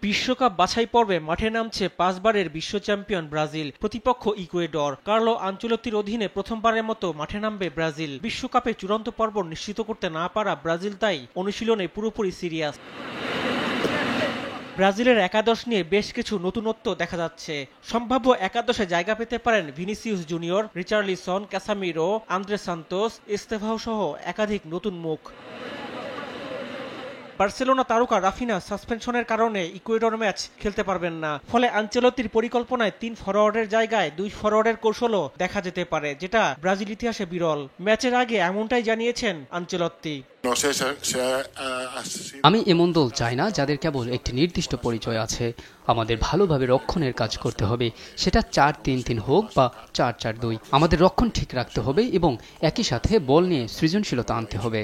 বিশ্বকাপ বাছাই পর্বে মাঠে নামছে 5 বারের বিশ্ব চ্যাম্পিয়ন ব্রাজিল। প্রতিপক্ষ ইকুয়েডর। কার্লো আনচেলত্তির অধীনে প্রথমবারের মতো মাঠে নামবে ব্রাজিল। বিশ্বকাপে চূড়ান্ত পর্ব নিশ্চিত করতে না পারা ব্রাজিল তাই অনুশীলনে পুরোপুরি সিরিয়াস। ব্রাজিলের একাদশ নিয়ে বেশ কিছু নতুনত্ব দেখা যাচ্ছে। সম্ভাব্য একাদশে জায়গা পেতে পারেন Vinicius Junior, Richarlison, Casemiro, Andre Santos, Estevao সহ একাধিক নতুন মুখ। বার্সেলোনা তারকা রাফিনা সাসপেনশনের কারণে ইকুয়েডর ম্যাচ খেলতে পারবেন না। ফলে আনচেলত্তির পরিকল্পনায় 3 ফরোয়ার্ডের জায়গায় 2 ফরোয়ার্ডের কৌশলও দেখা যেতে পারে, যেটা ব্রাজিল ইতিহাসে বিরল। ম্যাচের আগে এমনটাই জানিয়েছেন আনচেলত্তি। আমি এমন দল চাই না যাদের কেবল একটি নির্দিষ্ট পরিচয় আছে। আমাদের ভালোভাবে রক্ষণের কাজ করতে হবে, সেটা 4-3-3 হোক বা 4-4-2। আমাদের রক্ষণ ঠিক রাখতে হবে এবং একই সাথে বল নিয়ে সৃজনশীলতা আনতে হবে।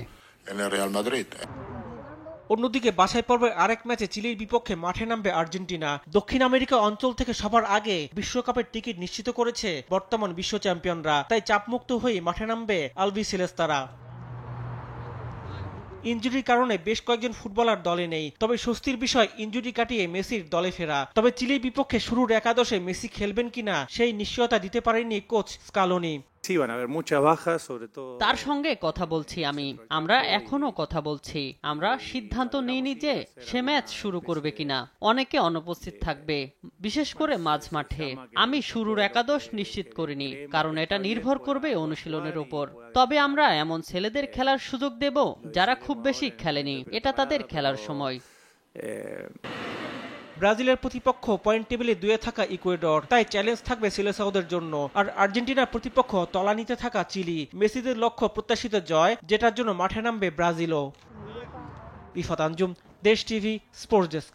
অন্যদিকে বাছাই পর্বের আরেক ম্যাচে চিলির বিপক্ষে মাঠে নামবে আর্জেন্টিনা। দক্ষিণ আমেরিকা অঞ্চল থেকে সবার আগে বিশ্বকাপের টিকিট নিশ্চিত করেছে বর্তমান বিশ্ব চ্যাম্পিয়নরা। তাই চাপমুক্ত হয়ে মাঠে নামবে আলবিসেলেস্তারা। ইনজুরির কারণে বেশ কয়েকজন ফুটবলার দলে নেই, তবে স্বস্তির বিষয় ইনজুরি কাটিয়ে মেসির দলে ফেরা। তবে চিলির বিপক্ষে শুরুর একাদশে মেসি খেলবেন কিনা সেই নিশ্চয়তা দিতে পারেনি কোচ স্কালোনি। তার সঙ্গে কথা বলছি আমরা এখনো কথা বলছি। আমরা সিদ্ধান্ত নিইনি যে সে ম্যাচ শুরু করবে কিনা। অনেকে অনুপস্থিত থাকবে, বিশেষ করে মাঝ মাঠে। আমি শুরুর একাদশ নিশ্চিত করিনি, কারণ এটা নির্ভর করবে অনুশীলনের উপর। তবে আমরা এমন ছেলেদের খেলার সুযোগ দেব যারা খুব বেশি খেলেনি। এটা তাদের খেলার সময়। ব্রাজিলের প্রতিপক্ষ পয়েন্ট টেবিলে 2-এ থাকা ইকুয়েডর, তাই চ্যালেঞ্জ থাকবে সিলেসাওদের জন্য। আর আর্জেন্টিনার প্রতিপক্ষ তলানিতে থাকা চিলি। মেসিদের লক্ষ্য প্রত্যাশিত জয়, যেটার জন্য মাঠে নামবে ব্রাজিলও। রিফাত আঞ্জুম, দেশ টিভি, স্পোর্টস ডেস্ক।